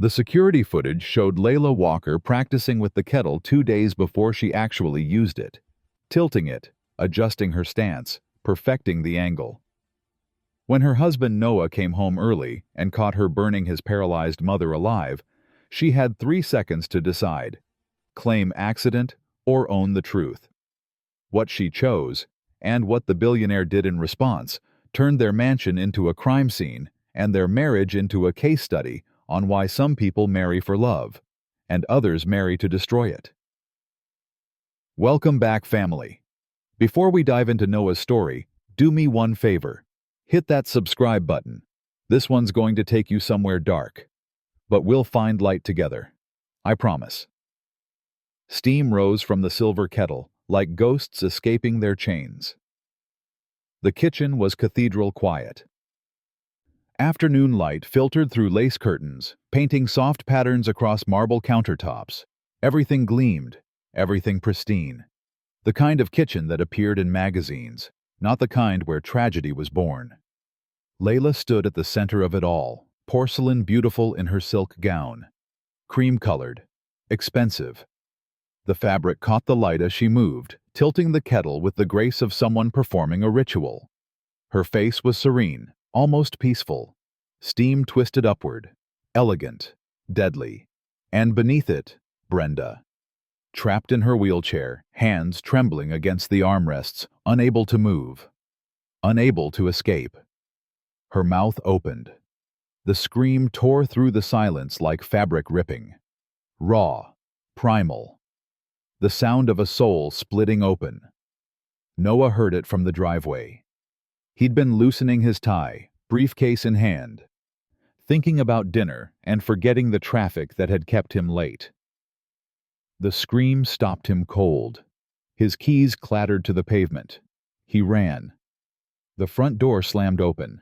The security footage showed Layla Walker practicing with the kettle 2 days before she actually used it, tilting it, adjusting her stance, perfecting the angle. When her husband Noah came home early and caught her burning his paralyzed mother alive, she had 3 seconds to decide: claim accident or own the truth. What she chose, and what the billionaire did in response, turned their mansion into a crime scene and their marriage into a case study on why some people marry for love, and others marry to destroy it. Welcome back, family. Before we dive into Noah's story, do me one favor. Hit that subscribe button. This one's going to take you somewhere dark, but we'll find light together. I promise. Steam rose from the silver kettle, like ghosts escaping their chains. The kitchen was cathedral quiet. Afternoon light filtered through lace curtains, painting soft patterns across marble countertops. Everything gleamed, everything pristine. The kind of kitchen that appeared in magazines, not the kind where tragedy was born. Layla stood at the center of it all, porcelain beautiful in her silk gown. Cream-colored, expensive. The fabric caught the light as she moved, tilting the kettle with the grace of someone performing a ritual. Her face was serene, almost peaceful. Steam twisted upward, elegant, deadly. And beneath it, Brenda. Trapped in her wheelchair, hands trembling against the armrests, unable to move. Unable to escape. Her mouth opened. The scream tore through the silence like fabric ripping. Raw, primal. The sound of a soul splitting open. Noah heard it from the driveway. He'd been loosening his tie, briefcase in hand, thinking about dinner and forgetting the traffic that had kept him late. The scream stopped him cold. His keys clattered to the pavement. He ran. The front door slammed open.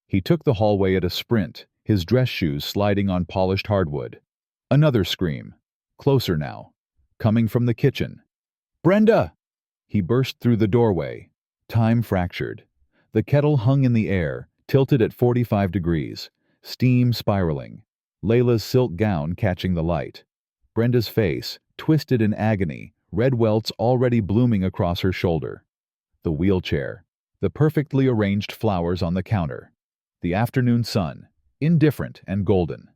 He took the hallway at a sprint, his dress shoes sliding on polished hardwood. Another scream, closer now, coming from the kitchen. "Brenda!" He burst through the doorway. Time fractured. The kettle hung in the air, tilted at 45 degrees, steam spiraling. Layla's silk gown catching the light. Brenda's face, twisted in agony, red welts already blooming across her shoulder. The wheelchair. The perfectly arranged flowers on the counter. The afternoon sun, indifferent and golden.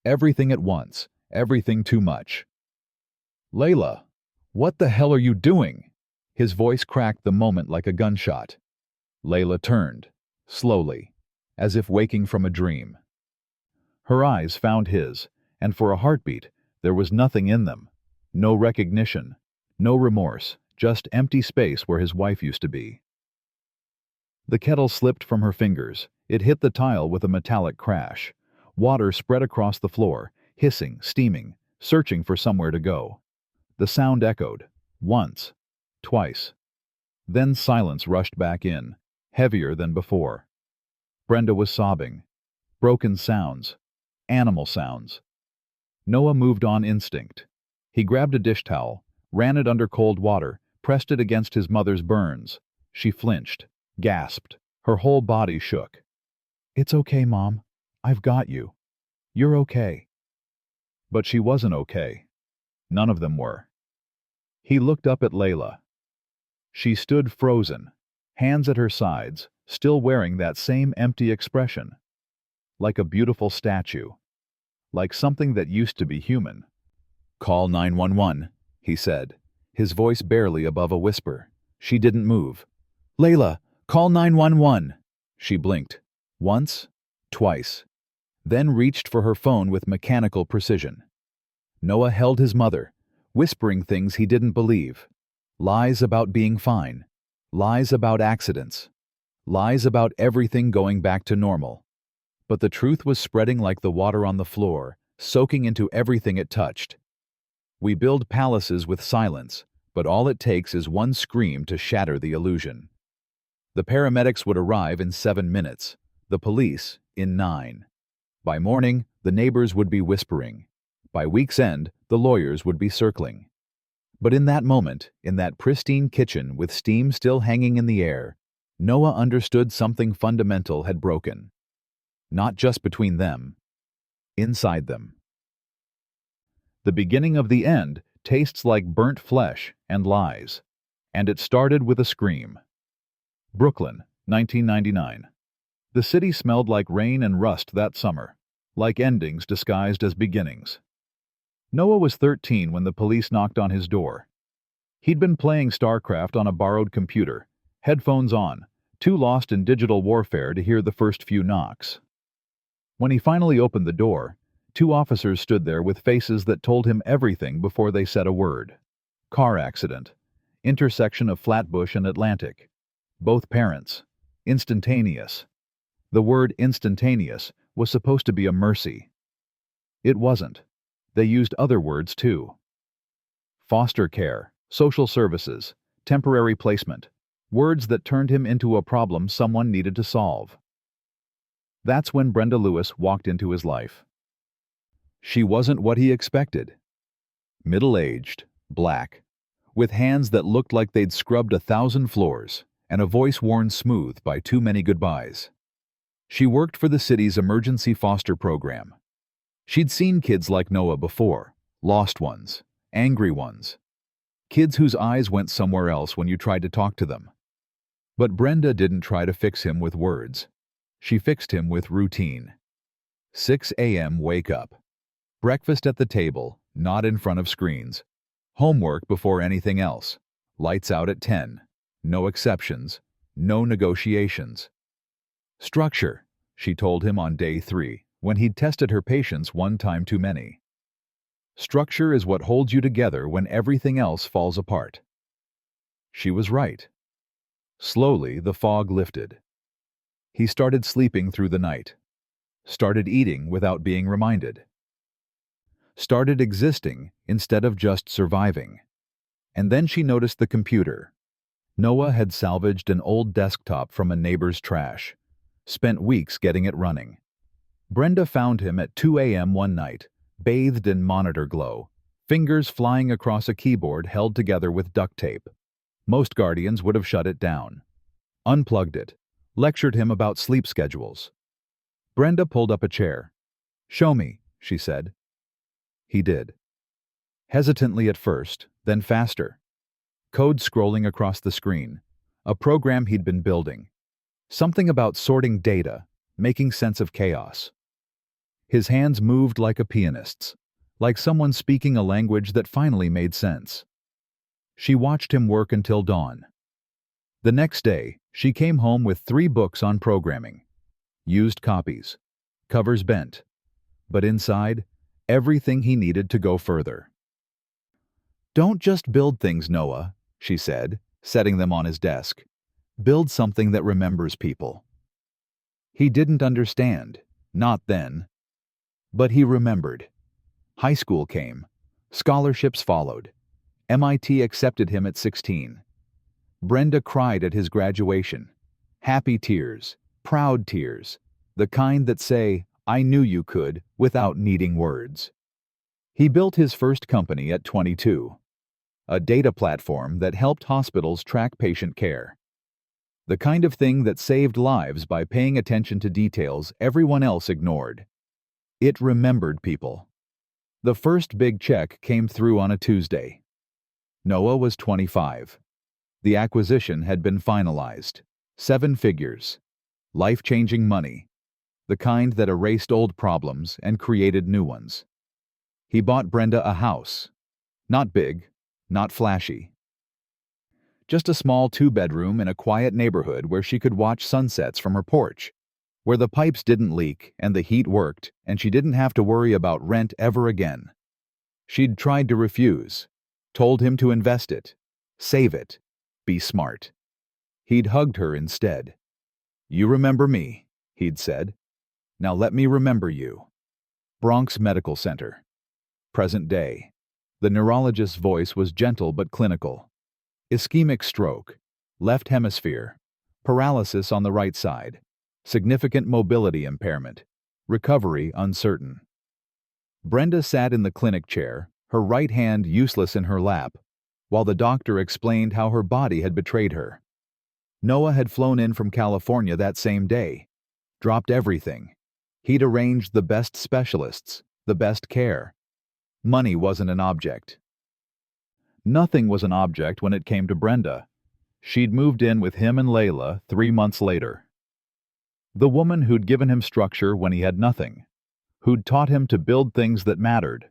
Everything at once, everything too much. "Layla, what the hell are you doing?" His voice cracked the moment like a gunshot. Layla turned, slowly, as if waking from a dream. Her eyes found his, and for a heartbeat, there was nothing in them. No recognition, no remorse, just empty space where his wife used to be. The kettle slipped from her fingers. It hit the tile with a metallic crash. Water spread across the floor, hissing, steaming, searching for somewhere to go. The sound echoed, once, twice. Then silence rushed back in, heavier than before. Brenda was sobbing. Broken sounds. Animal sounds. Noah moved on instinct. He grabbed a dish towel, ran it under cold water, pressed it against his mother's burns. She flinched, gasped. Her whole body shook. "It's okay, Mom. I've got you. You're okay." But she wasn't okay. None of them were. He looked up at Layla. She stood frozen, hands at her sides, still wearing that same empty expression. Like a beautiful statue. Like something that used to be human. "Call 911, he said, his voice barely above a whisper. She didn't move. "Layla, call 911. She blinked. Once, twice. Then reached for her phone with mechanical precision. Noah held his mother, whispering things he didn't believe. Lies about being fine. Lies about accidents. Lies about everything going back to normal. But the truth was spreading like the water on the floor, soaking into everything it touched. We build palaces with silence, but all it takes is one scream to shatter the illusion. The paramedics would arrive in 7 minutes, the police in 9. By morning, the neighbors would be whispering. By week's end, the lawyers would be circling. But in that moment, in that pristine kitchen with steam still hanging in the air, Noah understood something fundamental had broken. Not just between them. Inside them. The beginning of the end tastes like burnt flesh and lies. And it started with a scream. Brooklyn, 1999. The city smelled like rain and rust that summer, like endings disguised as beginnings. Noah was 13 when the police knocked on his door. He'd been playing StarCraft on a borrowed computer, headphones on, too lost in digital warfare to hear the first few knocks. When he finally opened the door, two officers stood there with faces that told him everything before they said a word. Car accident. Intersection of Flatbush and Atlantic. Both parents. Instantaneous. The word instantaneous was supposed to be a mercy. It wasn't. They used other words too. Foster care, social services, temporary placement. Words that turned him into a problem someone needed to solve. That's when Brenda Louis walked into his life. She wasn't what he expected. Middle-aged, black, with hands that looked like they'd scrubbed 1,000 floors, and a voice worn smooth by too many goodbyes. She worked for the city's emergency foster program. She'd seen kids like Noah before, lost ones, angry ones, kids whose eyes went somewhere else when you tried to talk to them. But Brenda didn't try to fix him with words. She fixed him with routine. 6 a.m. wake up. Breakfast at the table, not in front of screens. Homework before anything else. Lights out at 10. No exceptions. No negotiations. Structure, she told him on day 3, when he'd tested her patience one time too many. Structure is what holds you together when everything else falls apart. She was right. Slowly, the fog lifted. He started sleeping through the night. Started eating without being reminded. Started existing instead of just surviving. And then she noticed the computer. Noah had salvaged an old desktop from a neighbor's trash. Spent weeks getting it running. Brenda found him at 2 a.m. one night, bathed in monitor glow, fingers flying across a keyboard held together with duct tape. Most guardians would have shut it down. Unplugged it. Lectured him about sleep schedules. Brenda pulled up a chair. "Show me," she said. He did. Hesitantly at first, then faster. Code scrolling across the screen. A program he'd been building. Something about sorting data, making sense of chaos. His hands moved like a pianist's, like someone speaking a language that finally made sense. She watched him work until dawn. The next day, she came home with 3 books on programming. Used copies. Covers bent. But inside, everything he needed to go further. "Don't just build things, Noah," she said, setting them on his desk. "Build something that remembers people." He didn't understand, not then. But he remembered. High school came. Scholarships followed. MIT accepted him at 16. Brenda cried at his graduation. Happy tears, proud tears, the kind that say, "I knew you could," without needing words. He built his first company at 22. A data platform that helped hospitals track patient care. The kind of thing that saved lives by paying attention to details everyone else ignored. It remembered people. The first big check came through on a Tuesday. Noah was 25. The acquisition had been finalized. 7 figures. Life-changing money. The kind that erased old problems and created new ones. He bought Brenda a house. Not big, not flashy. Just a small 2-bedroom in a quiet neighborhood where she could watch sunsets from her porch, where the pipes didn't leak and the heat worked and she didn't have to worry about rent ever again. She'd tried to refuse, told him to invest it, save it, be smart. He'd hugged her instead. "You remember me," he'd said. "Now let me remember you." Bronx Medical Center. Present day. The neurologist's voice was gentle but clinical. Ischemic stroke. Left hemisphere. Paralysis on the right side. Significant mobility impairment. Recovery uncertain. Brenda sat in the clinic chair, her right hand useless in her lap, while the doctor explained how her body had betrayed her. Noah had flown in from California that same day. Dropped everything. He'd arranged the best specialists, the best care. Money wasn't an object. Nothing was an object when it came to Brenda. She'd moved in with him and Layla 3 months later. The woman who'd given him structure when he had nothing, who'd taught him to build things that mattered,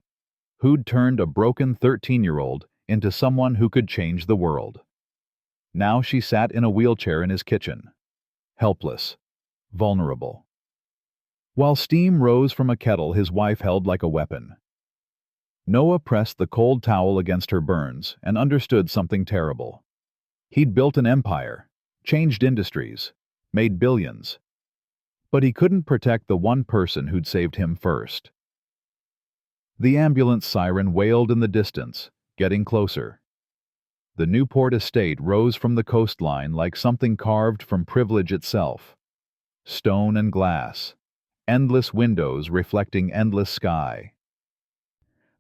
who'd turned a broken 13-year-old into someone who could change the world. Now she sat in a wheelchair in his kitchen, helpless, vulnerable. While steam rose from a kettle his wife held like a weapon. Noah pressed the cold towel against her burns and understood something terrible. He'd built an empire, changed industries, made billions. But he couldn't protect the one person who'd saved him first. The ambulance siren wailed in the distance, getting closer. The Newport estate rose from the coastline like something carved from privilege itself. Stone and glass, endless windows reflecting endless sky.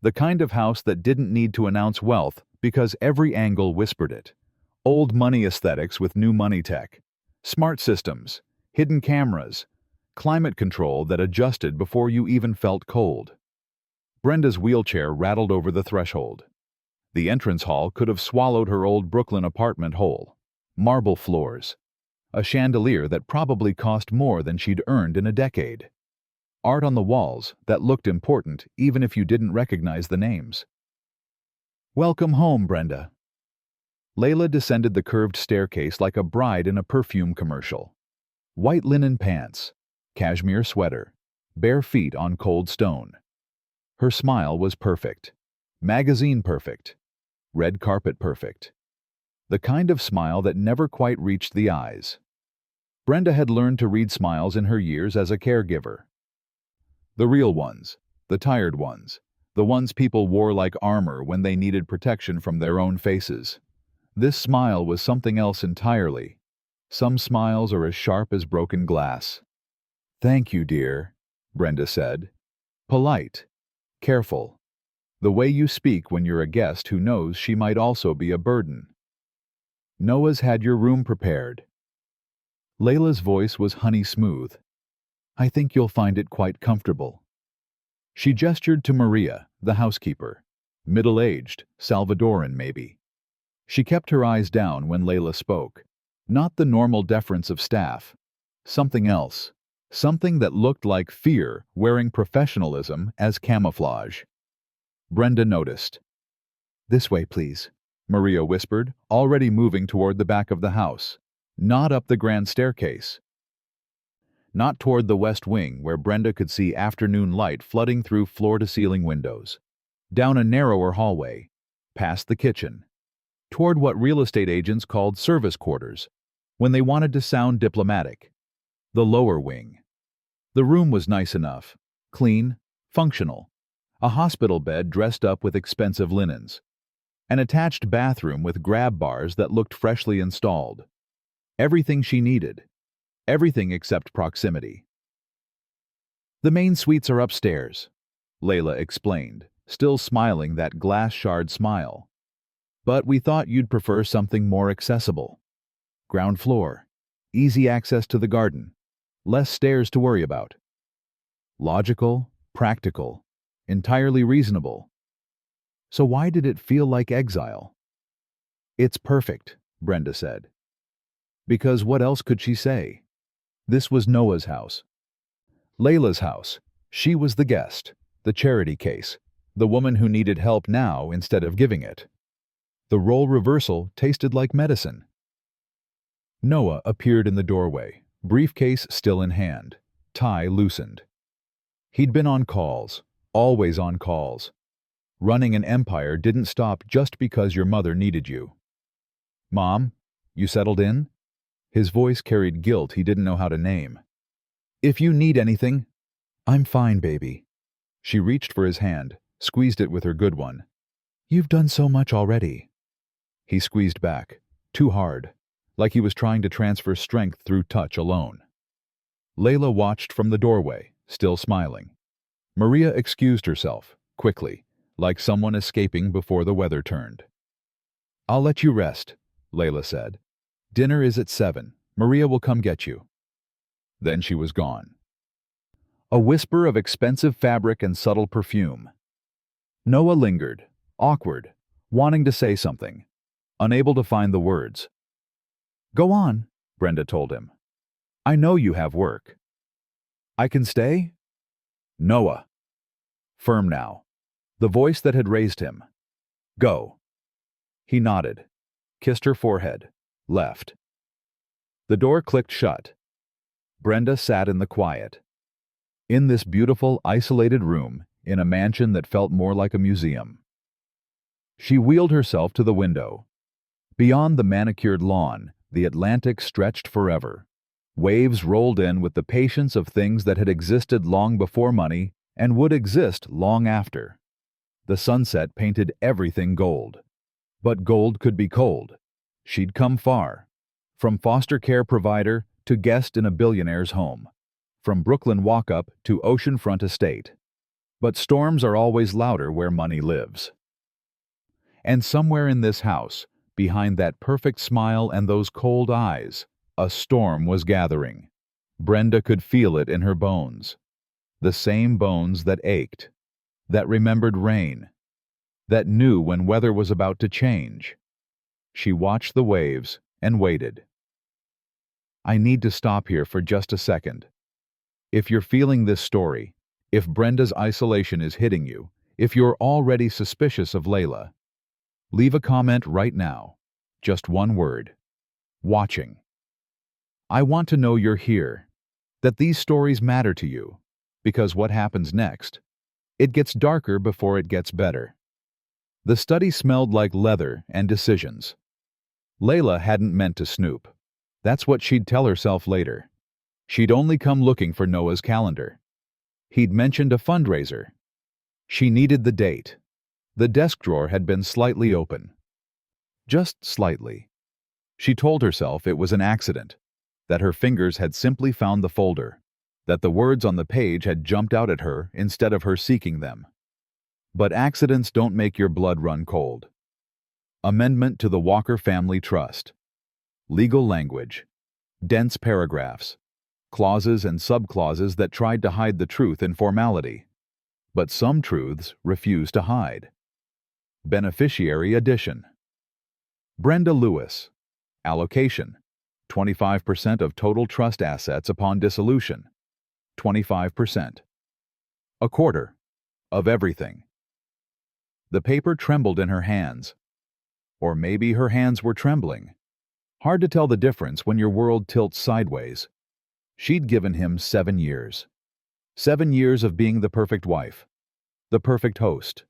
The kind of house that didn't need to announce wealth because every angle whispered it. Old money aesthetics with new money tech. Smart systems, hidden cameras, climate control that adjusted before you even felt cold. Brenda's wheelchair rattled over the threshold. The entrance hall could have swallowed her old Brooklyn apartment whole. Marble floors. A chandelier that probably cost more than she'd earned in a decade. Art on the walls that looked important even if you didn't recognize the names. "Welcome home, Brenda." Layla descended the curved staircase like a bride in a perfume commercial. White linen pants, cashmere sweater, bare feet on cold stone. Her smile was perfect. Magazine perfect. Red carpet perfect. The kind of smile that never quite reached the eyes. Brenda had learned to read smiles in her years as a caregiver. The real ones, the tired ones, the ones people wore like armor when they needed protection from their own faces. This smile was something else entirely. Some smiles are as sharp as broken glass. "Thank you, dear," Brenda said. Polite, careful. The way you speak when you're a guest who knows she might also be a burden. "Noah's had your room prepared." Layla's voice was honey smooth. "I think you'll find it quite comfortable." She gestured to Maria, the housekeeper. Middle-aged, Salvadoran maybe. She kept her eyes down when Layla spoke. Not the normal deference of staff. Something else. Something that looked like fear wearing professionalism as camouflage. Brenda noticed. "This way, please," Maria whispered, already moving toward the back of the house. Not up the grand staircase. Not toward the west wing where Brenda could see afternoon light flooding through floor-to-ceiling windows. Down a narrower hallway. Past the kitchen. Toward what real estate agents called service quarters, when they wanted to sound diplomatic. The lower wing. The room was nice enough. Clean, functional. A hospital bed dressed up with expensive linens. An attached bathroom with grab bars that looked freshly installed. Everything she needed. Everything except proximity. "The main suites are upstairs," Layla explained, still smiling that glass-shard smile. "But we thought you'd prefer something more accessible. Ground floor. Easy access to the garden. Less stairs to worry about." Logical, practical, entirely reasonable. So why did it feel like exile? "It's perfect," Brenda said. Because what else could she say? This was Noah's house. Layla's house. She was the guest, the charity case, the woman who needed help now instead of giving it. The role reversal tasted like medicine. Noah appeared in the doorway, briefcase still in hand, tie loosened. He'd been on calls, always on calls. Running an empire didn't stop just because your mother needed you. "Mom, you settled in?" His voice carried guilt he didn't know how to name. "If you need anything..." "I'm fine, baby." She reached for his hand, squeezed it with her good one. "You've done so much already." He squeezed back, too hard, like he was trying to transfer strength through touch alone. Layla watched from the doorway, still smiling. Maria excused herself, quickly, like someone escaping before the weather turned. "I'll let you rest," Layla said. "Dinner is at 7. Maria will come get you." Then she was gone. A whisper of expensive fabric and subtle perfume. Noah lingered, awkward, wanting to say something, unable to find the words. "Go on," Brenda told him. "I know you have work." "I can stay?" "Noah." Firm now. The voice that had raised him. "Go." He nodded, kissed her forehead, left. The door clicked shut. Brenda sat in the quiet. In this beautiful, isolated room, in a mansion that felt more like a museum. She wheeled herself to the window. Beyond the manicured lawn, the Atlantic stretched forever. Waves rolled in with the patience of things that had existed long before money and would exist long after. The sunset painted everything gold. But gold could be cold. She'd come far. From foster care provider to guest in a billionaire's home. From Brooklyn walk-up to oceanfront estate. But storms are always louder where money lives. And somewhere in this house, behind that perfect smile and those cold eyes, a storm was gathering. Brenda could feel it in her bones. The same bones that ached, that remembered rain, that knew when weather was about to change. She watched the waves and waited. I need to stop here for just a second. If you're feeling this story, if Brenda's isolation is hitting you, if you're already suspicious of Layla, leave a comment right now. Just one word. Watching. I want to know you're here, that these stories matter to you, because what happens next? It gets darker before it gets better. The study smelled like leather and decisions. Layla hadn't meant to snoop. That's what she'd tell herself later. She'd only come looking for Noah's calendar. He'd mentioned a fundraiser. She needed the date. The desk drawer had been slightly open. Just slightly. She told herself it was an accident, that her fingers had simply found the folder, that the words on the page had jumped out at her instead of her seeking them. But accidents don't make your blood run cold. Amendment to the Walker Family Trust. Legal language. Dense paragraphs. Clauses and subclauses that tried to hide the truth in formality. But some truths refuse to hide. Beneficiary addition. Brenda Louis. Allocation. 25% of total trust assets upon dissolution. 25%. A quarter. Of everything. The paper trembled in her hands. Or maybe her hands were trembling. Hard to tell the difference when your world tilts sideways. She'd given him 7 years. 7 years of being the perfect wife. The perfect host.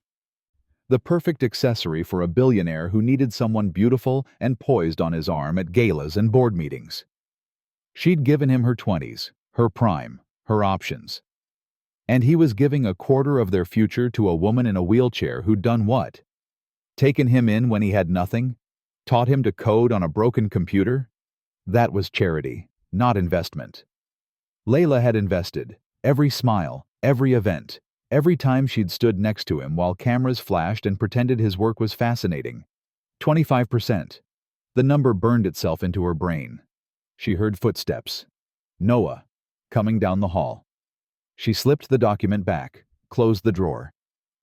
The perfect accessory for a billionaire who needed someone beautiful and poised on his arm at galas and board meetings. She'd given him her 20s, her prime, her options. And he was giving a quarter of their future to a woman in a wheelchair who'd done what? Taken him in when he had nothing? Taught him to code on a broken computer? That was charity, not investment. Layla had invested, every smile, every event, every time she'd stood next to him while cameras flashed and pretended his work was fascinating. 25%. The number burned itself into her brain. She heard footsteps. Noah, coming down the hall. She slipped the document back, closed the drawer,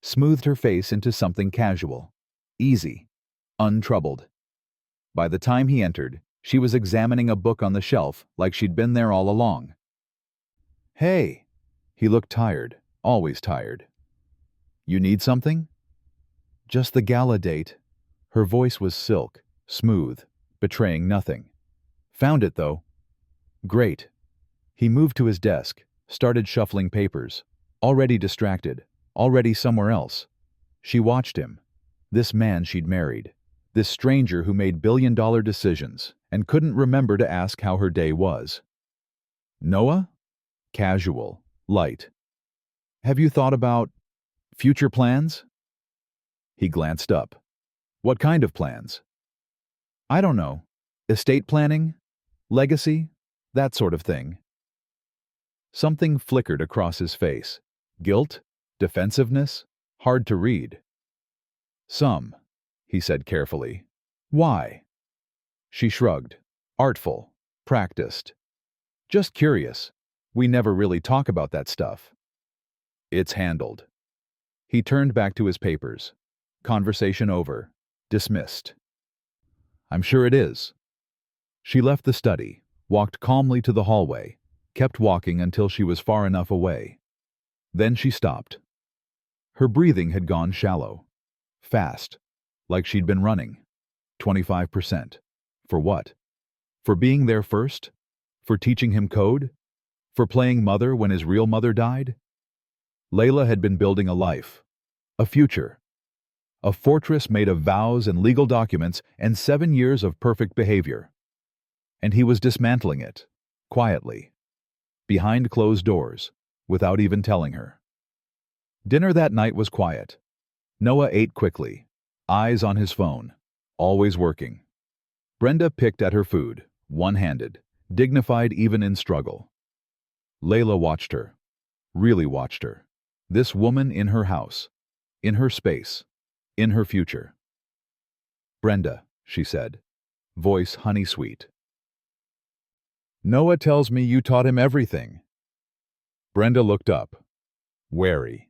smoothed her face into something casual, easy, untroubled. By the time he entered, she was examining a book on the shelf like she'd been there all along. "Hey." He looked tired, always tired. "You need something?" "Just the gala date." Her voice was silk, smooth, betraying nothing. "Found it, though." "Great." He moved to his desk, started shuffling papers, already distracted, already somewhere else. She watched him. This man she'd married. This stranger who made billion-dollar decisions and couldn't remember to ask how her day was. "Noah?" Casual, light. "Have you thought about future plans?" He glanced up. "What kind of plans?" "I don't know. Estate planning? Legacy? That sort of thing." Something flickered across his face. Guilt? Defensiveness? Hard to read. "Some," he said carefully. "Why?" She shrugged. Artful. Practiced. "Just curious. We never really talk about that stuff." "It's handled." He turned back to his papers. Conversation over. Dismissed. I'm sure it is. She left the study, walked calmly to the hallway, kept walking until she was far enough away. Then she stopped. Her breathing had gone shallow. Fast. Like she'd been running. 25%. For what? For being there first? For teaching him code? For playing mother when his real mother died? Layla had been building a life. A future. A fortress made of vows and legal documents and 7 years of perfect behavior. And he was dismantling it. Quietly. Behind closed doors. Without even telling her. Dinner that night was quiet. Noah ate quickly. Eyes on his phone. Always working. Brenda picked at her food, one-handed, dignified even in struggle. Layla watched her. Really watched her. This woman in her house. In her space. In her future. Brenda, she said. Voice honey-sweet. Noah tells me you taught him everything. Brenda looked up. Wary.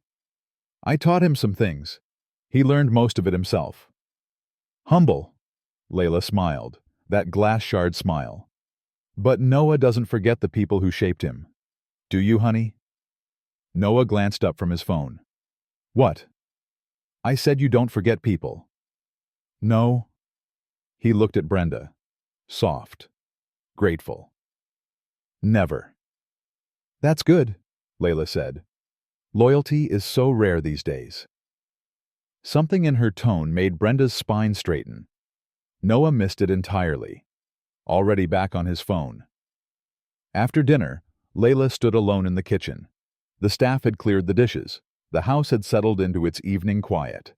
I taught him some things. He learned most of it himself. Humble. Layla smiled, that glass shard smile. But Noah doesn't forget the people who shaped him. Do you, honey? Noah glanced up from his phone. What? I said you don't forget people. No. He looked at Brenda. Soft. Grateful. Never. That's good, Layla said. Loyalty is so rare these days. Something in her tone made Brenda's spine straighten. Noah missed it entirely. Already back on his phone. After dinner, Layla stood alone in the kitchen. The staff had cleared the dishes. The house had settled into its evening quiet.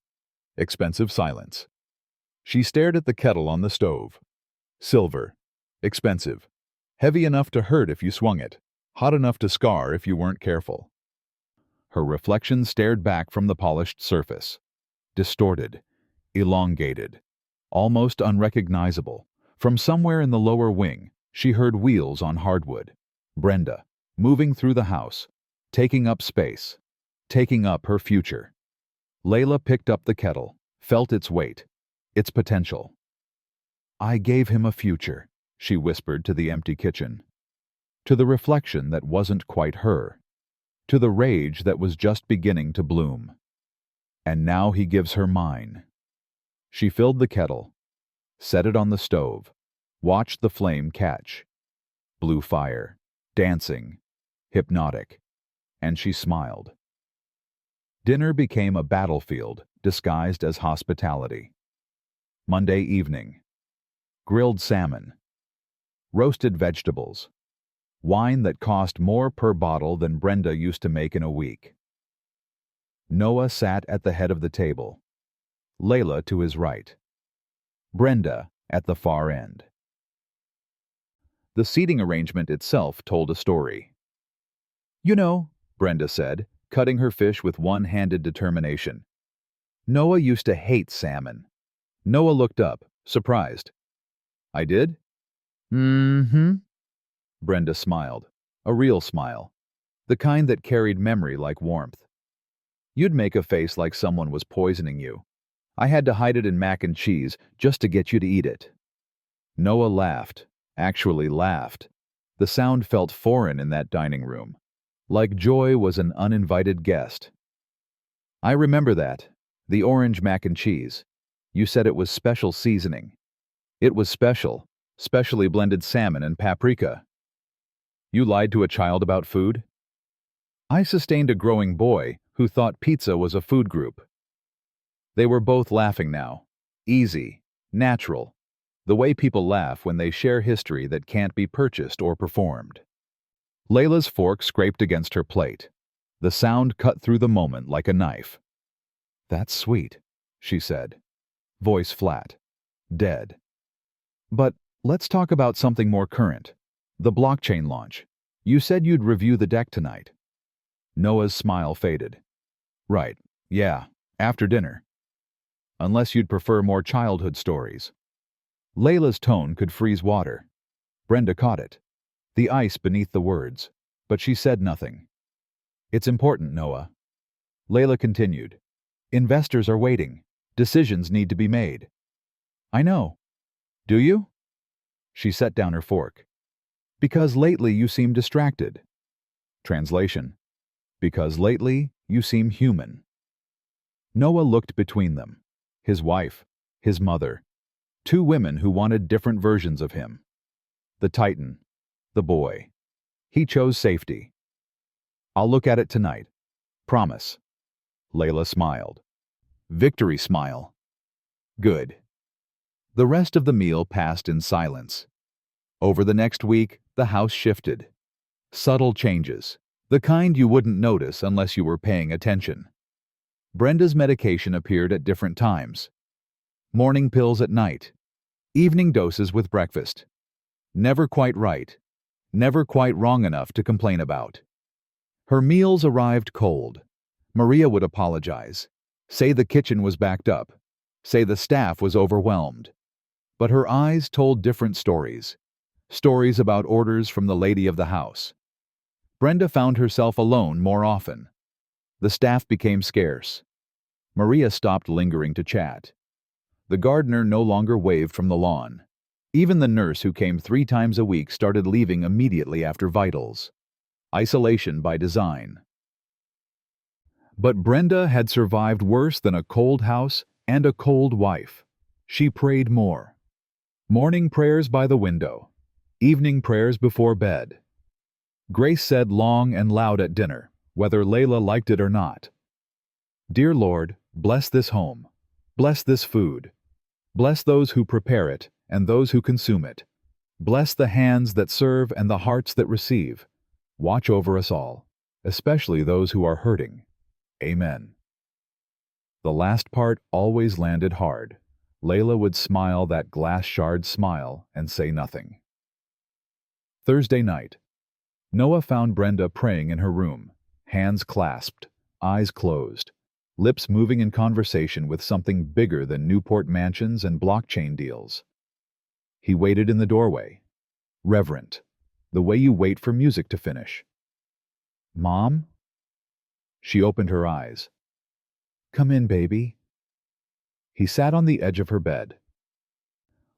Expensive silence. She stared at the kettle on the stove. Silver. Expensive. Heavy enough to hurt if you swung it. Hot enough to scar if you weren't careful. Her reflection stared back from the polished surface. Distorted. Elongated. Almost unrecognizable. From somewhere in the lower wing, she heard wheels on hardwood. Brenda, moving through the house, taking up space, taking up her future. Layla picked up the kettle, felt its weight, its potential. I gave him a future, she whispered to the empty kitchen. To the reflection that wasn't quite her. To the rage that was just beginning to bloom. And now he gives her mine. She filled the kettle, set it on the stove, watched the flame catch. Blue fire, dancing, hypnotic, and she smiled. Dinner became a battlefield disguised as hospitality. Monday evening. Grilled salmon. Roasted vegetables. Wine that cost more per bottle than Brenda used to make in a week. Noah sat at the head of the table. Layla to his right. Brenda at the far end. The seating arrangement itself told a story. You know, Brenda said, cutting her fish with one-handed determination. Noah used to hate salmon. Noah looked up, surprised. I did? Mm-hmm. Brenda smiled, a real smile, the kind that carried memory like warmth. You'd make a face like someone was poisoning you. I had to hide it in mac and cheese just to get you to eat it. Noah laughed, actually laughed. The sound felt foreign in that dining room, like joy was an uninvited guest. I remember that, the orange mac and cheese. You said it was special seasoning. It was special, specially blended salmon and paprika. You lied to a child about food? I sustained a growing boy who thought pizza was a food group. They were both laughing now. Easy, natural. The way people laugh when they share history that can't be purchased or performed. Layla's fork scraped against her plate. The sound cut through the moment like a knife. That's sweet, she said. Voice flat. Dead. But let's talk about something more current. The blockchain launch. You said you'd review the deck tonight. Noah's smile faded. Right, yeah, after dinner. Unless you'd prefer more childhood stories. Layla's tone could freeze water. Brenda caught it. The ice beneath the words. But she said nothing. It's important, Noah. Layla continued. Investors are waiting. Decisions need to be made. I know. Do you? She set down her fork. Because lately you seem distracted. Translation: because lately you seem human. Noah looked between them. His wife, his mother, two women who wanted different versions of him. The Titan, the boy. He chose safety. I'll look at it tonight. Promise. Layla smiled. Victory smile. Good. The rest of the meal passed in silence. Over the next week, the house shifted. Subtle changes, the kind you wouldn't notice unless you were paying attention. Brenda's medication appeared at different times. Morning pills at night. Evening doses with breakfast. Never quite right. Never quite wrong enough to complain about. Her meals arrived cold. Maria would apologize. Say the kitchen was backed up. Say the staff was overwhelmed. But her eyes told different stories. Stories about orders from the lady of the house. Brenda found herself alone more often. The staff became scarce. Maria stopped lingering to chat. The gardener no longer waved from the lawn. Even the nurse who came 3 times a week started leaving immediately after vitals. Isolation by design. But Brenda had survived worse than a cold house and a cold wife. She prayed more. Morning prayers by the window. Evening prayers before bed. Grace said long and loud at dinner, whether Layla liked it or not. Dear Lord, bless this home. Bless this food. Bless those who prepare it and those who consume it. Bless the hands that serve and the hearts that receive. Watch over us all, especially those who are hurting. Amen. The last part always landed hard. Layla would smile that glass shard smile and say nothing. Thursday night. Noah found Brenda praying in her room, hands clasped, eyes closed, lips moving in conversation with something bigger than Newport mansions and blockchain deals. He waited in the doorway, reverent, the way you wait for music to finish. Mom? She opened her eyes. Come in, baby. He sat on the edge of her bed.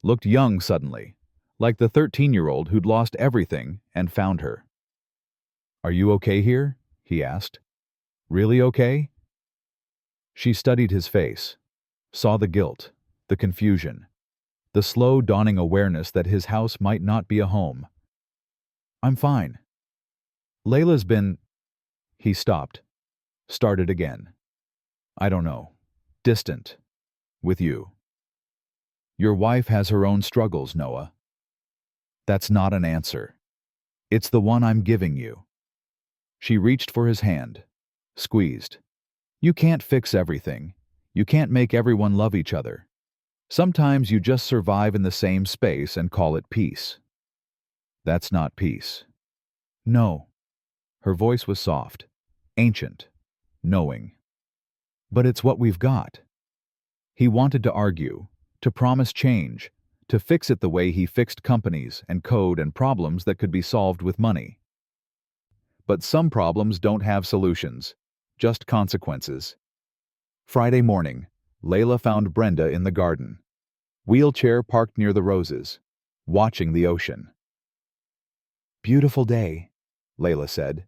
Looked young suddenly, like the 13-year-old who'd lost everything and found her. Are you okay here? He asked. Really okay? She studied his face, saw the guilt, the confusion, the slow dawning awareness that his house might not be a home. I'm fine. Layla's been... He stopped. Started again. I don't know. Distant. With you. Your wife has her own struggles, Noah. That's not an answer. It's the one I'm giving you. She reached for his hand. Squeezed. You can't fix everything. You can't make everyone love each other. Sometimes you just survive in the same space and call it peace. That's not peace. No. Her voice was soft, ancient, knowing. But it's what we've got. He wanted to argue, to promise change, to fix it the way he fixed companies and code and problems that could be solved with money. But some problems don't have solutions, just consequences. Friday morning, Layla found Brenda in the garden. Wheelchair parked near the roses, watching the ocean. Beautiful day, Layla said.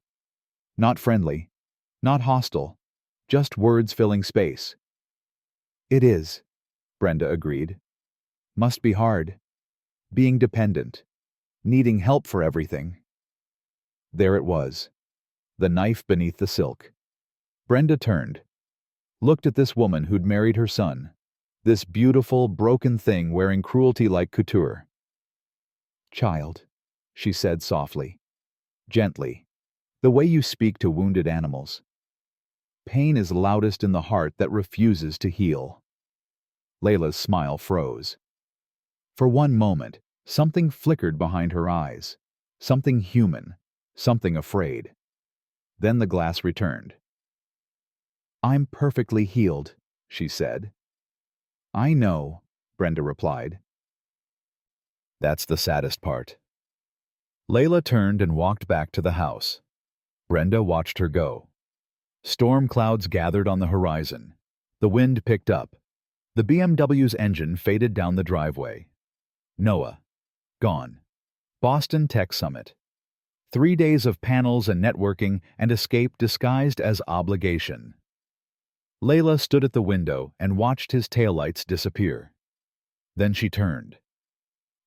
Not friendly, not hostile, just words filling space. It is, Brenda agreed. Must be hard. Being dependent, needing help for everything. There it was, the knife beneath the silk. Brenda turned, looked at this woman who'd married her son, this beautiful, broken thing wearing cruelty like couture. Child, she said softly, gently, the way you speak to wounded animals. Pain is loudest in the heart that refuses to heal. Layla's smile froze. For one moment, something flickered behind her eyes, something human, something afraid. Then the glass returned. I'm perfectly healed, she said. I know, Brenda replied. That's the saddest part. Layla turned and walked back to the house. Brenda watched her go. Storm clouds gathered on the horizon. The wind picked up. The BMW's engine faded down the driveway. Noah. Gone. Boston Tech Summit. 3 days of panels and networking and escape disguised as obligation. Layla stood at the window and watched his taillights disappear. Then she turned.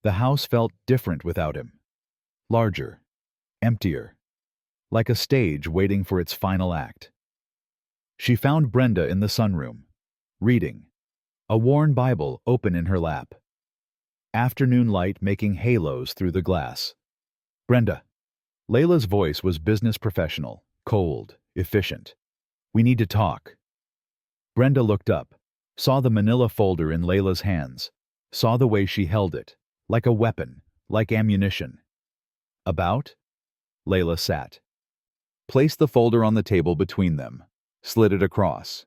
The house felt different without him. Larger. Emptier. Like a stage waiting for its final act. She found Brenda in the sunroom, reading. A worn Bible open in her lap. Afternoon light making halos through the glass. Brenda. Layla's voice was business professional, cold, efficient. We need to talk. Brenda looked up, saw the manila folder in Layla's hands, saw the way she held it, like a weapon, like ammunition. About? Layla sat. Placed the folder on the table between them, slid it across.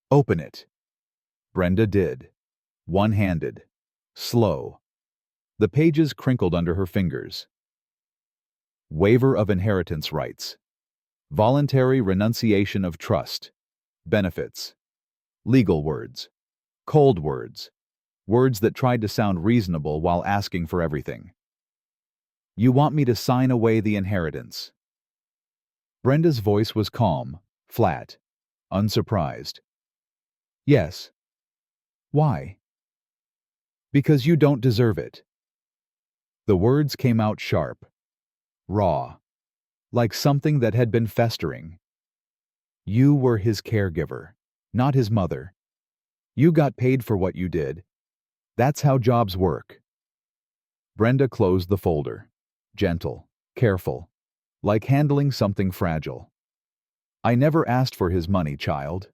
Open it. Brenda did. One-handed. Slow. The pages crinkled under her fingers. Waiver of inheritance rights. Voluntary renunciation of trust. Benefits. Legal words. Cold words. Words that tried to sound reasonable while asking for everything. You want me to sign away the inheritance. Brenda's voice was calm, flat, unsurprised. Yes. Why? Because you don't deserve it. The words came out sharp, raw, like something that had been festering. You were his caregiver, not his mother. You got paid for what you did. That's how jobs work. Brenda closed the folder, gentle, careful, like handling something fragile. I never asked for his money, child.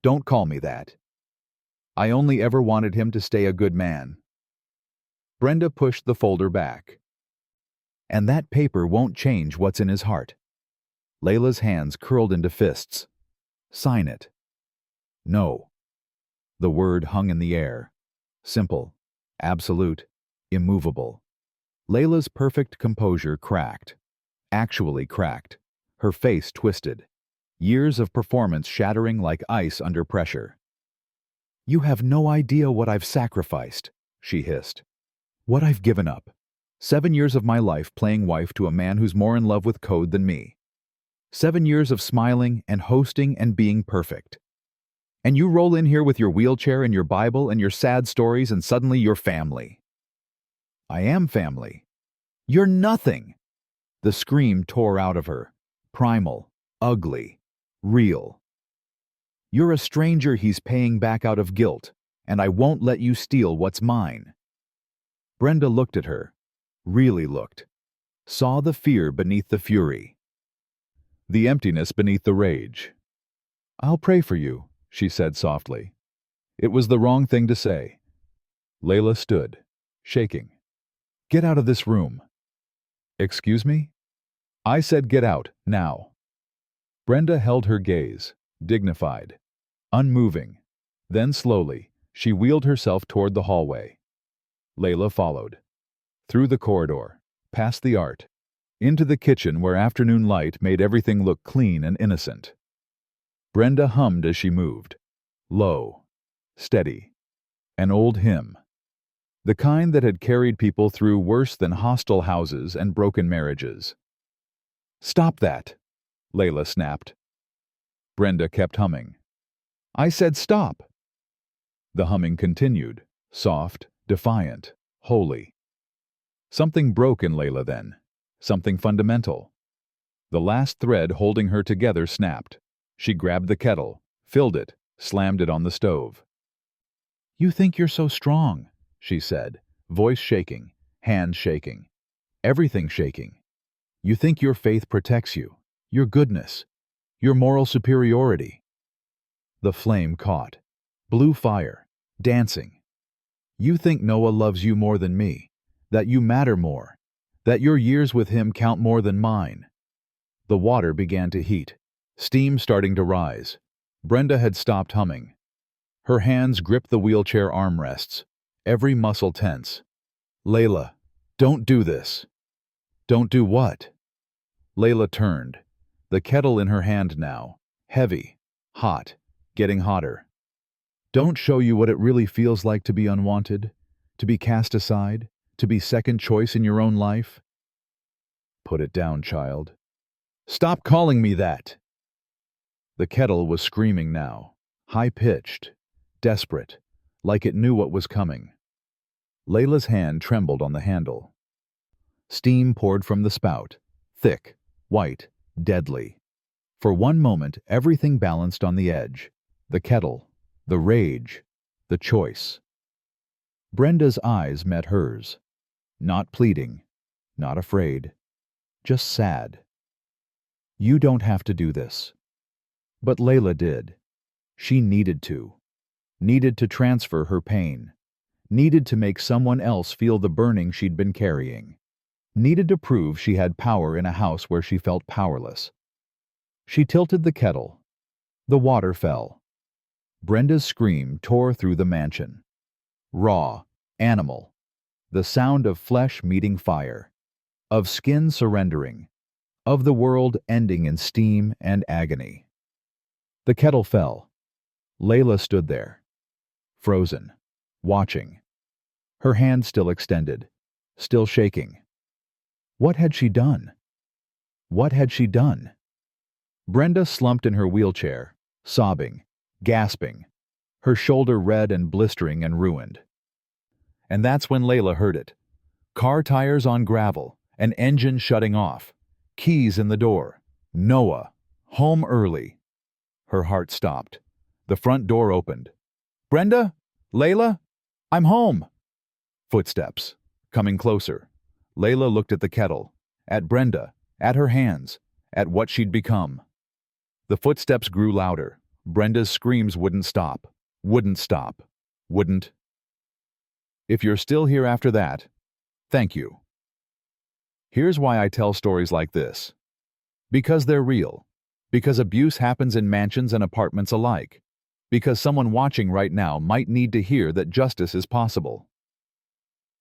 Don't call me that. I only ever wanted him to stay a good man. Brenda pushed the folder back. And that paper won't change what's in his heart. Layla's hands curled into fists. Sign it. No. The word hung in the air. Simple, absolute, immovable. Layla's perfect composure cracked. Actually cracked. Her face twisted. Years of performance shattering like ice under pressure. You have no idea what I've sacrificed, she hissed. What I've given up. 7 years of my life playing wife to a man who's more in love with code than me. 7 years of smiling and hosting and being perfect. And you roll in here with your wheelchair and your Bible and your sad stories and suddenly you're family. I am family. You're nothing. The scream tore out of her. Primal, ugly, real. You're a stranger he's paying back out of guilt, and I won't let you steal what's mine. Brenda looked at her, really looked, saw the fear beneath the fury, the emptiness beneath the rage. I'll pray for you, she said softly. It was the wrong thing to say. Layla stood, shaking. Get out of this room. Excuse me? I said get out, now. Brenda held her gaze, dignified, unmoving. Then slowly, she wheeled herself toward the hallway. Layla followed. Through the corridor, past the art, into the kitchen where afternoon light made everything look clean and innocent. Brenda hummed as she moved. Low, steady. An old hymn. The kind that had carried people through worse than hostile houses and broken marriages. Stop that, Layla snapped. Brenda kept humming. I said stop. The humming continued, soft, defiant, holy. Something broke in Layla then, something fundamental. The last thread holding her together snapped. She grabbed the kettle, filled it, slammed it on the stove. You think you're so strong, she said, voice shaking, hands shaking, everything shaking. You think your faith protects you, your goodness, your moral superiority. The flame caught. Blue fire, dancing. You think Noah loves you more than me, that you matter more, that your years with him count more than mine. The water began to heat, steam starting to rise. Brenda had stopped humming. Her hands gripped the wheelchair armrests, every muscle tense. Layla, don't do this. Don't do what? Layla turned, the kettle in her hand now, heavy, hot, getting hotter. Don't show you what it really feels like to be unwanted, to be cast aside, to be second choice in your own life. Put it down, child. Stop calling me that! The kettle was screaming now, high-pitched, desperate, like it knew what was coming. Layla's hand trembled on the handle. Steam poured from the spout, thick, white, deadly. For one moment, everything balanced on the edge. The kettle, the rage, the choice. Brenda's eyes met hers. Not pleading, not afraid, just sad. You don't have to do this. But Layla did. She needed to transfer her pain, needed to make someone else feel the burning she'd been carrying, needed to prove she had power in a house where she felt powerless. She tilted the kettle. The water fell. Brenda's scream tore through the mansion. Raw, animal. The sound of flesh meeting fire, of skin surrendering, of the world ending in steam and agony. The kettle fell. Layla stood there, frozen, watching. Her hand still extended, still shaking. What had she done? What had she done? Brenda slumped in her wheelchair, sobbing, gasping, her shoulder red and blistering and ruined. And that's when Layla heard it. Car tires on gravel, an engine shutting off, keys in the door. Noah, home early. Her heart stopped. The front door opened. Brenda? Layla? I'm home. Footsteps, coming closer. Layla looked at the kettle, at Brenda, at her hands, at what she'd become. The footsteps grew louder. Brenda's screams wouldn't stop. Wouldn't. If you're still here after that, thank you. Here's why I tell stories like this. Because they're real. Because abuse happens in mansions and apartments alike. Because someone watching right now might need to hear that justice is possible.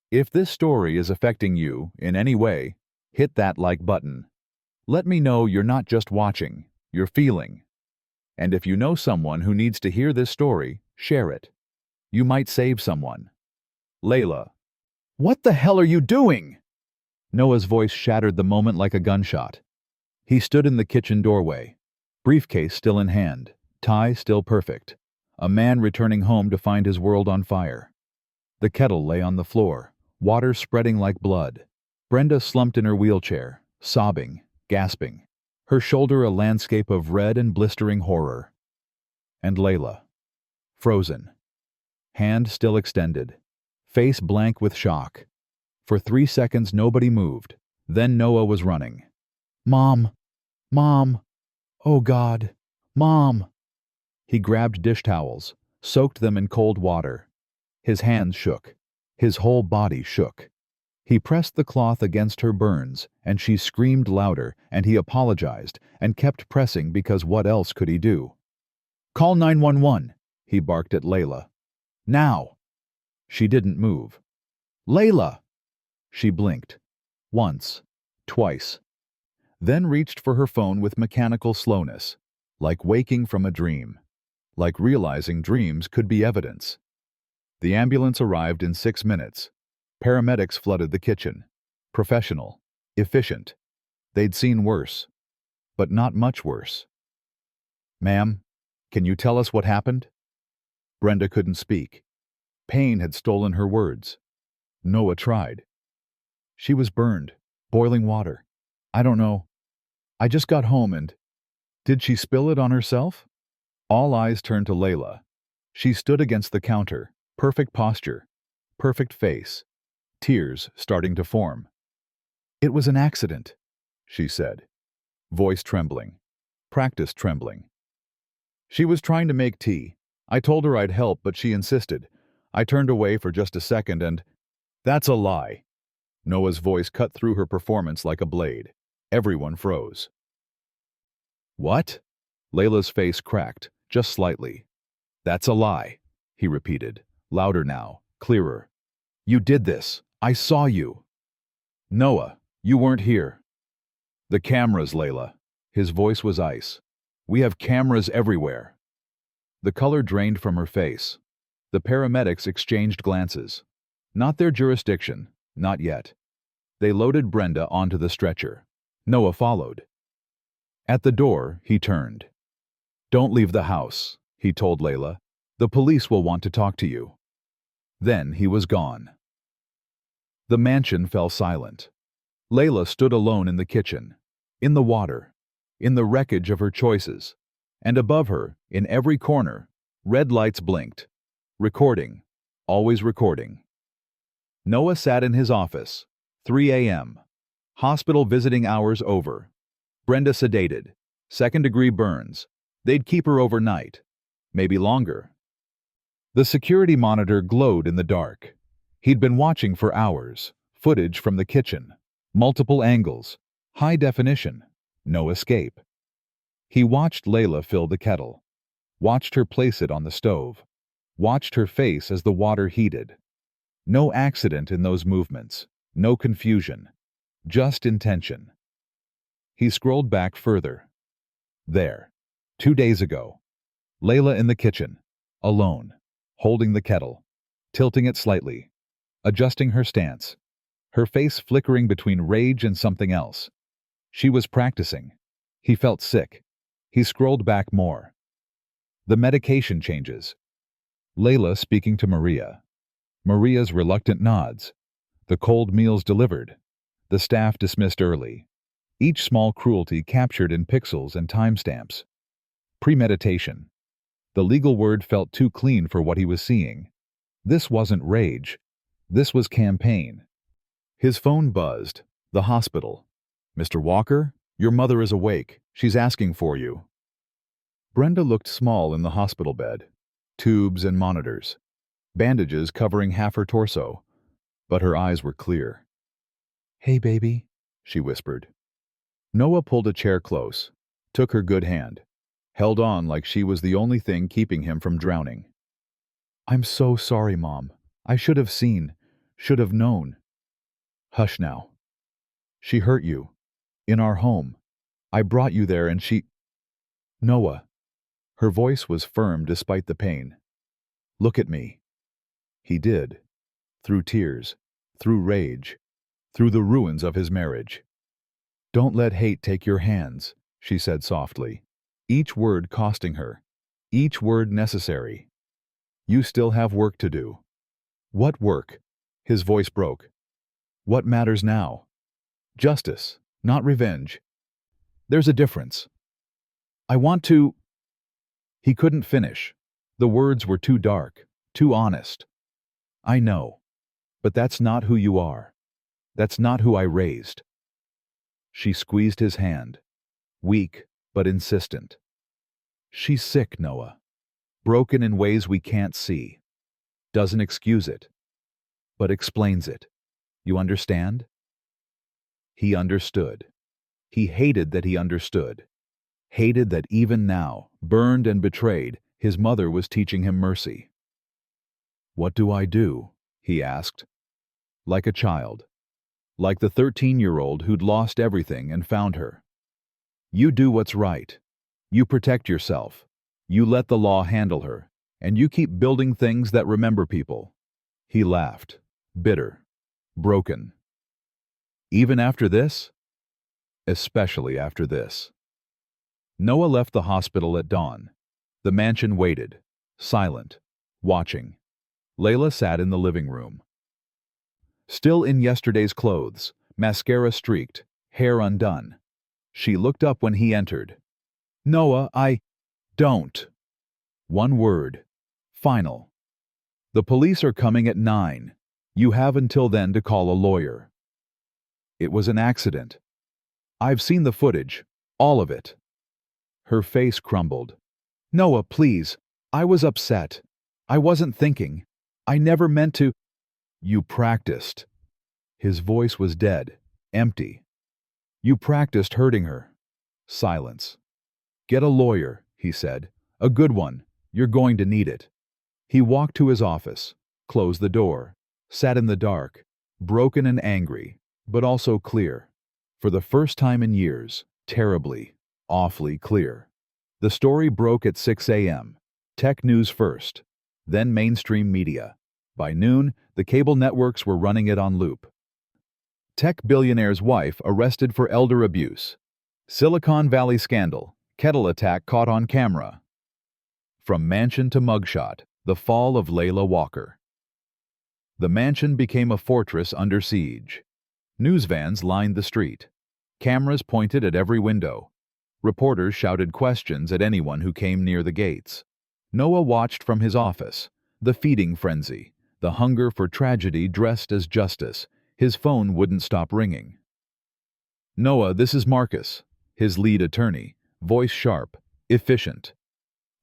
If this story is affecting you in any way, hit that like button. Let me know you're not just watching, you're feeling. And if you know someone who needs to hear this story, share it. You might save someone. Layla. What the hell are you doing? Noah's voice shattered the moment like a gunshot. He stood in the kitchen doorway, briefcase still in hand, tie still perfect. A man returning home to find his world on fire. The kettle lay on the floor, water spreading like blood. Brenda slumped in her wheelchair, sobbing, gasping, her shoulder a landscape of red and blistering horror. And Layla, frozen, hand still extended, face blank with shock. For 3 seconds nobody moved. Then Noah was running. Mom! Mom! Oh God! Mom! He grabbed dish towels, soaked them in cold water. His hands shook. His whole body shook. He pressed the cloth against her burns, and she screamed louder, and he apologized, and kept pressing because what else could he do? Call 911, he barked at Layla. Now! She didn't move. Layla! She blinked. Once. Twice. Then reached for her phone with mechanical slowness, like waking from a dream, like realizing dreams could be evidence. The ambulance arrived in 6 minutes. Paramedics flooded the kitchen. Professional. Efficient. They'd seen worse. But not much worse. Ma'am, can you tell us what happened? Brenda couldn't speak. Pain had stolen her words. Noah tried. She was burned. Boiling water. I don't know. I just got home and... Did she spill it on herself? All eyes turned to Layla. She stood against the counter. Perfect posture. Perfect face. Tears starting to form. It was an accident, she said. Voice trembling. Practice trembling. She was trying to make tea. I told her I'd help, but she insisted. I turned away for just a second and... That's a lie. Noah's voice cut through her performance like a blade. Everyone froze. What? Layla's face cracked, just slightly. That's a lie, he repeated, louder now, clearer. You did this. I saw you. Noah, you weren't here. The cameras, Layla. His voice was ice. We have cameras everywhere. The color drained from her face. The paramedics exchanged glances. Not their jurisdiction, not yet. They loaded Brenda onto the stretcher. Noah followed. At the door, he turned. "Don't leave the house," he told Layla. "The police will want to talk to you." Then he was gone. The mansion fell silent. Layla stood alone in the kitchen, in the water, in the wreckage of her choices, and above her, in every corner, red lights blinked. Recording, always recording. Noah sat in his office, 3 a.m. Hospital visiting hours over. Brenda sedated, second-degree burns. They'd keep her overnight, maybe longer. The security monitor glowed in the dark. He'd been watching for hours, footage from the kitchen, multiple angles, high definition, no escape. He watched Layla fill the kettle, watched her place it on the stove, watched her face as the water heated. No accident in those movements, no confusion, just intention. He scrolled back further. There, 2 days ago, Layla in the kitchen, alone, holding the kettle, tilting it slightly, adjusting her stance, her face flickering between rage and something else. She was practicing. He felt sick. He scrolled back more. The medication changes. Layla speaking to Maria. Maria's reluctant nods. The cold meals delivered. The staff dismissed early. Each small cruelty captured in pixels and timestamps. Premeditation. The legal word felt too clean for what he was seeing. This wasn't rage. This was campaign. His phone buzzed. The hospital. "Mr. Walker, your mother is awake. She's asking for you." Brenda looked small in the hospital bed. Tubes and monitors. Bandages covering half her torso. But her eyes were clear. "Hey, baby," she whispered. Noah pulled a chair close, took her good hand, held on like she was the only thing keeping him from drowning. "I'm so sorry, Mom. I should have seen, should have known." "Hush now. She hurt you. In our home. I brought you there and she—" "Noah." Her voice was firm despite the pain. "Look at me." He did. Through tears, through rage, through the ruins of his marriage. "Don't let hate take your hands," she said softly, each word costing her, each word necessary. "You still have work to do." "What work?" His voice broke. "What matters now? Justice, not revenge. There's a difference. I want to—" He couldn't finish. The words were too dark, too honest. "I know. But that's not who you are. That's not who I raised." She squeezed his hand, weak but insistent. "She's sick, Noah. Broken in ways we can't see. Doesn't excuse it, but explains it. You understand?" He understood. He hated that he understood. Hated that even now, burned and betrayed, his mother was teaching him mercy. "What do I do?" he asked. Like a child. Like the 13-year-old who'd lost everything and found her. "You do what's right. You protect yourself. You let the law handle her. And you keep building things that remember people." He laughed. Bitter. Broken. "Even after this?" "Especially after this." Noah left the hospital at dawn. The mansion waited, silent, watching. Layla sat in the living room. Still in yesterday's clothes, mascara streaked, hair undone. She looked up when he entered. "Noah, don't." One word. Final. "The police are coming at 9. You have until then to call a lawyer." "It was an accident. I've seen the footage, all of it." Her face crumbled. "Noah, please. I was upset. I wasn't thinking. I never meant to—" "You practiced." His voice was dead, empty. "You practiced hurting her." Silence. "Get a lawyer," he said. "A good one. You're going to need it." He walked to his office, closed the door, sat in the dark, broken and angry, but also clear. For the first time in years, terribly, awfully clear. The story broke at 6 a.m. Tech News First. then mainstream media. By noon, the cable networks were running it on loop. Tech billionaire's wife arrested for elder abuse. Silicon Valley scandal, kettle attack caught on camera. From mansion to mugshot, the fall of Layla Walker. The mansion became a fortress under siege. News vans lined the street. Cameras pointed at every window. Reporters shouted questions at anyone who came near the gates. Noah watched from his office. The feeding frenzy, the hunger for tragedy dressed as justice. His phone wouldn't stop ringing. "Noah, this is Marcus," his lead attorney, voice sharp, efficient.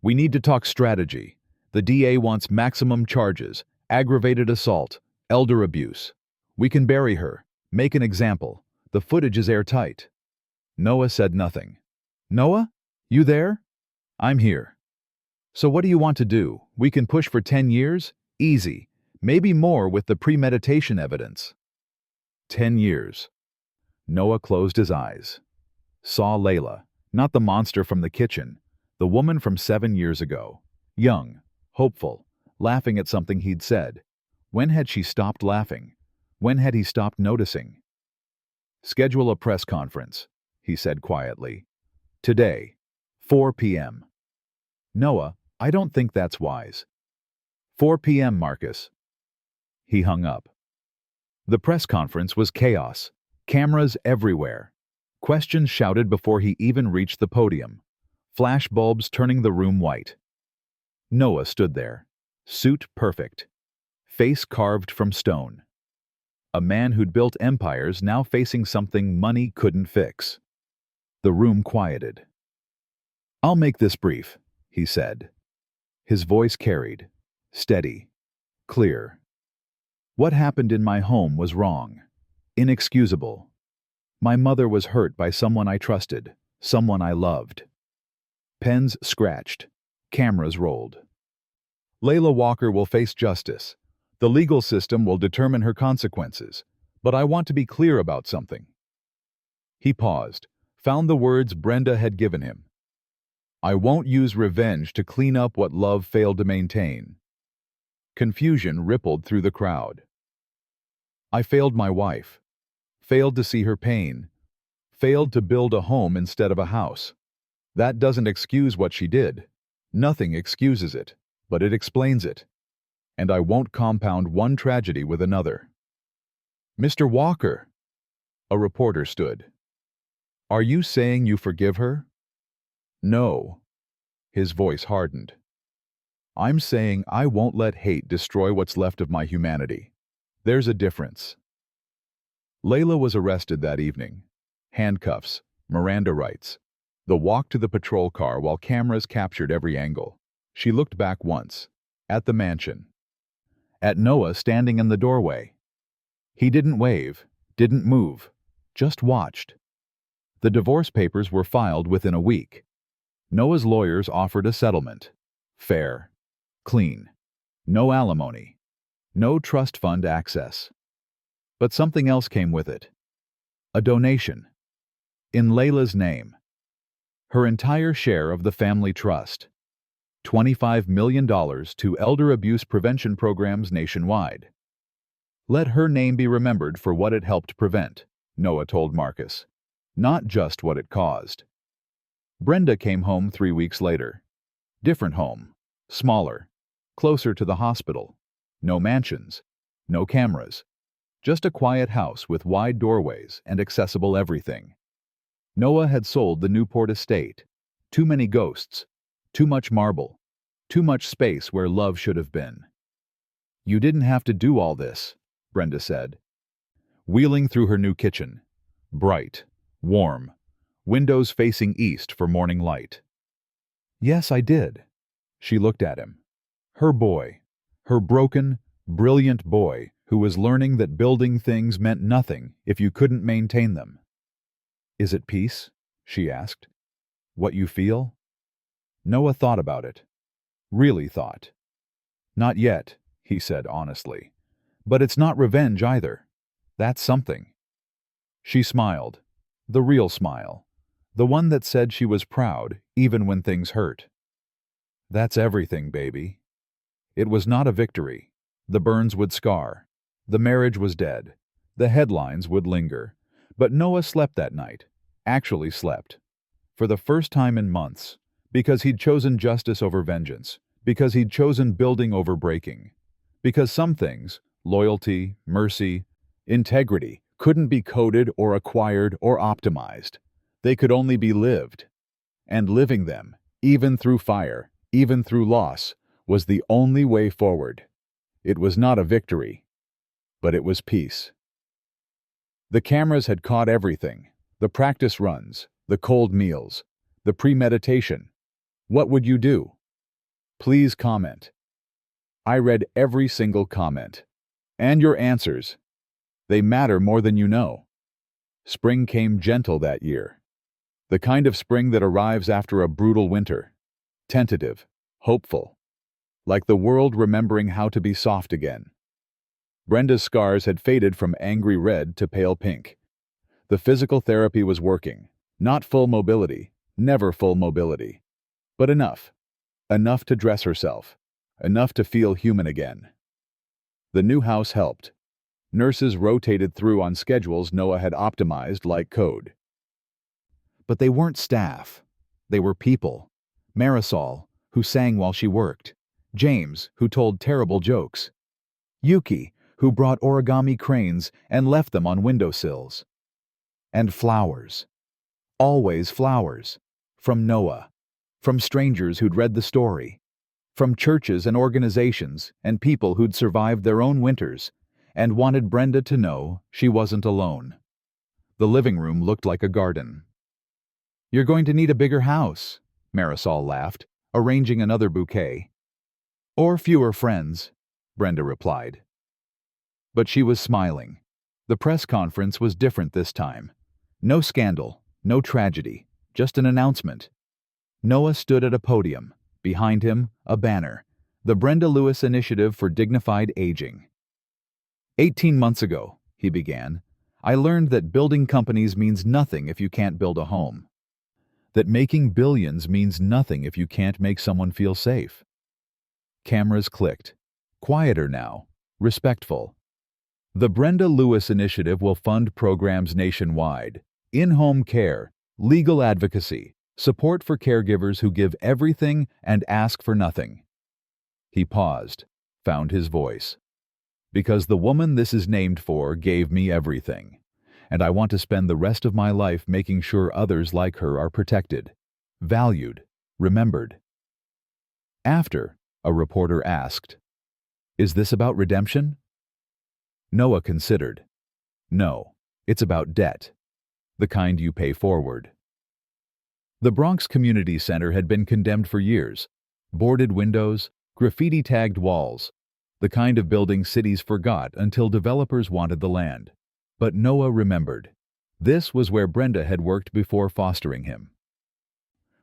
"We need to talk strategy. The DA wants maximum charges, aggravated assault, elder abuse. We can bury her, make an example. The footage is airtight." Noah said nothing. "Noah? You there?" "I'm here." "So what do you want to do? We can push for 10 years? Easy. Maybe more with the premeditation evidence." 10 years. Noah closed his eyes. Saw Layla, not the monster from the kitchen, the woman from 7 years ago. Young, hopeful, laughing at something he'd said. When had she stopped laughing? When had he stopped noticing? "Schedule a press conference," he said quietly. "Today, 4 p.m. "Noah, I don't think that's wise." 4 p.m., Marcus." He hung up. The press conference was chaos. Cameras everywhere. Questions shouted before he even reached the podium. Flash bulbs turning the room white. Noah stood there. Suit perfect. Face carved from stone. A man who'd built empires now facing something money couldn't fix. The room quieted. "I'll make this brief," he said. His voice carried. Steady. Clear. "What happened in my home was wrong. Inexcusable. My mother was hurt by someone I trusted, someone I loved." Pens scratched. Cameras rolled. "Layla Walker will face justice. The legal system will determine her consequences. But I want to be clear about something." He paused, found the words Brenda had given him. "I won't use revenge to clean up what love failed to maintain." Confusion rippled through the crowd. "I failed my wife. Failed to see her pain. Failed to build a home instead of a house. That doesn't excuse what she did. Nothing excuses it, but it explains it. And I won't compound one tragedy with another." "Mr. Walker!" A reporter stood. "Are you saying you forgive her?" "No." His voice hardened. "I'm saying I won't let hate destroy what's left of my humanity. There's a difference." Layla was arrested that evening. Handcuffs, Miranda rights. The walk to the patrol car while cameras captured every angle. She looked back once. At the mansion. At Noah standing in the doorway. He didn't wave, didn't move, just watched. The divorce papers were filed within a week. Noah's lawyers offered a settlement. Fair. Clean. No alimony. No trust fund access. But something else came with it. A donation. In Layla's name. Her entire share of the family trust. $25 million to elder abuse prevention programs nationwide. Let her name be remembered for what it helped prevent, Noah told Marcus. Not just what it caused. Brenda came home 3 weeks later. Different home. Smaller. Closer to the hospital. No mansions. No cameras. Just a quiet house with wide doorways and accessible everything. Noah had sold the Newport estate. Too many ghosts. Too much marble. Too much space where love should have been. "You didn't have to do all this," Brenda said. Wheeling through her new kitchen. Bright. Warm. Windows facing east for morning light. "Yes, I did." She looked at him. Her boy. Her broken, brilliant boy who was learning that building things meant nothing if you couldn't maintain them. "Is it peace?" she asked. "What you feel?" Noah thought about it. Really thought. "Not yet," he said honestly. "But it's not revenge either. That's something." She smiled. The real smile. The one that said she was proud even when things hurt. "That's everything, baby." It was not a victory. The burns would scar. The marriage was dead. The headlines would linger. But Noah slept that night. Actually slept. For the first time in months. Because he'd chosen justice over vengeance. Because he'd chosen building over breaking. Because some things, loyalty, mercy, integrity, couldn't be coded or acquired or optimized. They could only be lived. And living them, even through fire, even through loss, was the only way forward. It was not a victory, but it was peace. The cameras had caught everything. The practice runs, the cold meals, the premeditation. What would you do? Please comment. I read every single comment. And your answers. They matter more than you know. Spring came gentle that year. The kind of spring that arrives after a brutal winter. Tentative, hopeful. Like the world remembering how to be soft again. Brenda's scars had faded from angry red to pale pink. The physical therapy was working. Not full mobility, never full mobility. But enough. Enough to dress herself. Enough to feel human again. The new house helped. Nurses rotated through on schedules Noah had optimized like code. But they weren't staff. They were people. Marisol, who sang while she worked. James, who told terrible jokes. Yuki, who brought origami cranes and left them on windowsills. And flowers. Always flowers. From Noah. From strangers who'd read the story. From churches and organizations and people who'd survived their own winters and wanted Brenda to know she wasn't alone. The living room looked like a garden. "You're going to need a bigger house," Marisol laughed, arranging another bouquet. "Or fewer friends," Brenda replied. But she was smiling. The press conference was different this time. No scandal, no tragedy, just an announcement. Noah stood at a podium. Behind him, a banner. The Brenda Louis Initiative for Dignified Aging. 18 months ago, he began, I learned that building companies means nothing if you can't build a home. That making billions means nothing if you can't make someone feel safe. Cameras clicked. Quieter now. Respectful. The Brenda Louis Initiative will fund programs nationwide. In-home care, legal advocacy, support for caregivers who give everything and ask for nothing. He paused, found his voice. Because the woman this is named for gave me everything, and I want to spend the rest of my life making sure others like her are protected, valued, remembered. After, a reporter asked, "Is this about redemption?" Noah considered. No, it's about debt, the kind you pay forward. The Bronx Community Center had been condemned for years. Boarded windows, graffiti-tagged walls, the kind of building cities forgot until developers wanted the land. But Noah remembered. This was where Brenda had worked before fostering him.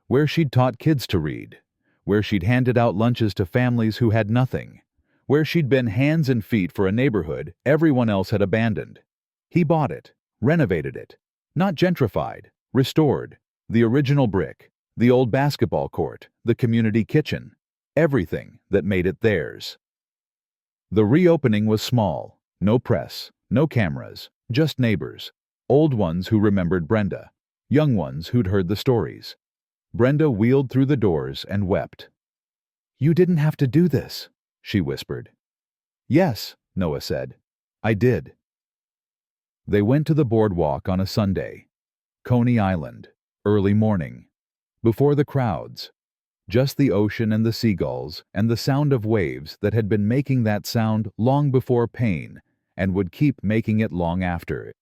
Where she'd taught kids to read. Where she'd handed out lunches to families who had nothing. Where she'd been hands and feet for a neighborhood everyone else had abandoned. He bought it, renovated it. Not gentrified, restored. The original brick, the old basketball court, the community kitchen. Everything that made it theirs. The reopening was small. No press, no cameras, just neighbors. Old ones who remembered Brenda. Young ones who'd heard the stories. Brenda wheeled through the doors and wept. "You didn't have to do this," she whispered. "Yes," Noah said. "I did." They went to the boardwalk on a Sunday. Coney Island. Early morning. Before the crowds. Just the ocean and the seagulls and the sound of waves that had been making that sound long before pain and would keep making it long after.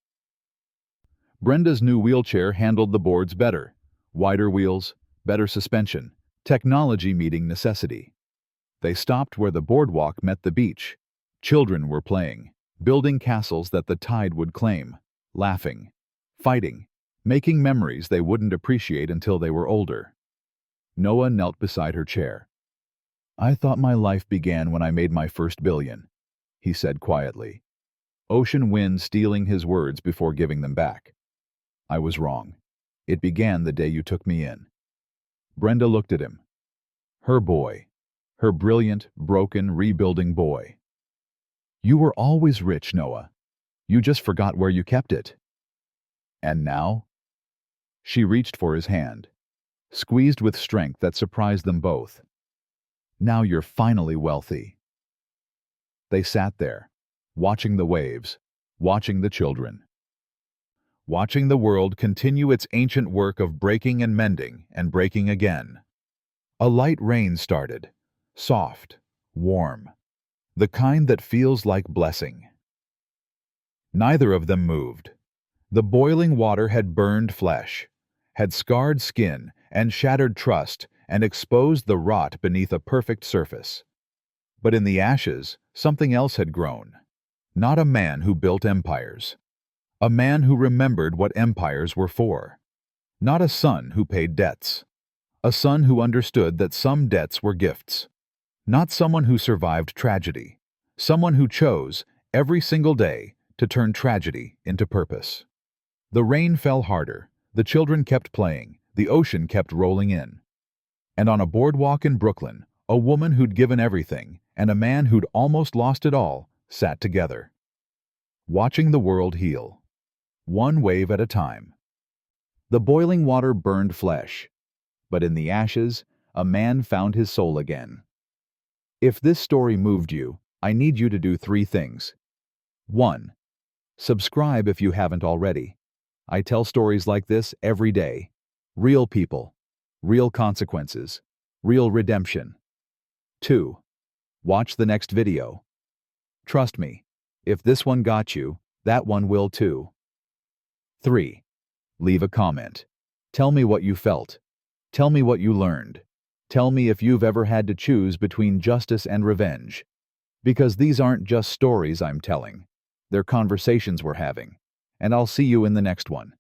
Brenda's new wheelchair handled the boards better. Wider wheels, better suspension, technology meeting necessity. They stopped where the boardwalk met the beach. Children were playing, building castles that the tide would claim, laughing, fighting, making memories they wouldn't appreciate until they were older. Noah knelt beside her chair. "I thought my life began when I made my first billion," he said quietly. Ocean wind stealing his words before giving them back. "I was wrong. It began the day you took me in." Brenda looked at him. Her boy. her brilliant, broken, rebuilding boy. You were always rich, Noah. You just forgot where you kept it. And now? She reached for his hand, squeezed with strength that surprised them both. Now you're finally wealthy. They sat there, watching the waves, watching the children, watching the world continue its ancient work of breaking and mending and breaking again. A light rain started, soft, warm, the kind that feels like blessing. Neither of them moved. The boiling water had burned flesh, had scarred skin and shattered trust and exposed the rot beneath a perfect surface. But in the ashes, something else had grown. Not a man who built empires. A man who remembered what empires were for. Not a son who paid debts. A son who understood that some debts were gifts. Not someone who survived tragedy. Someone who chose, every single day, to turn tragedy into purpose. The rain fell harder, the children kept playing, the ocean kept rolling in. And on a boardwalk in Brooklyn, a woman who'd given everything and a man who'd almost lost it all sat together, watching the world heal, one wave at a time. The boiling water burned flesh, but in the ashes, a man found his soul again. If this story moved you, I need you to do 3 things. 1. Subscribe if you haven't already. I tell stories like this every day. Real people, real consequences, real redemption. 2. Watch the next video. Trust me, if this one got you, that one will too. 3. Leave a comment. Tell me what you felt. Tell me what you learned. Tell me if you've ever had to choose between justice and revenge. Because these aren't just stories I'm telling. They're conversations we're having. And I'll see you in the next one.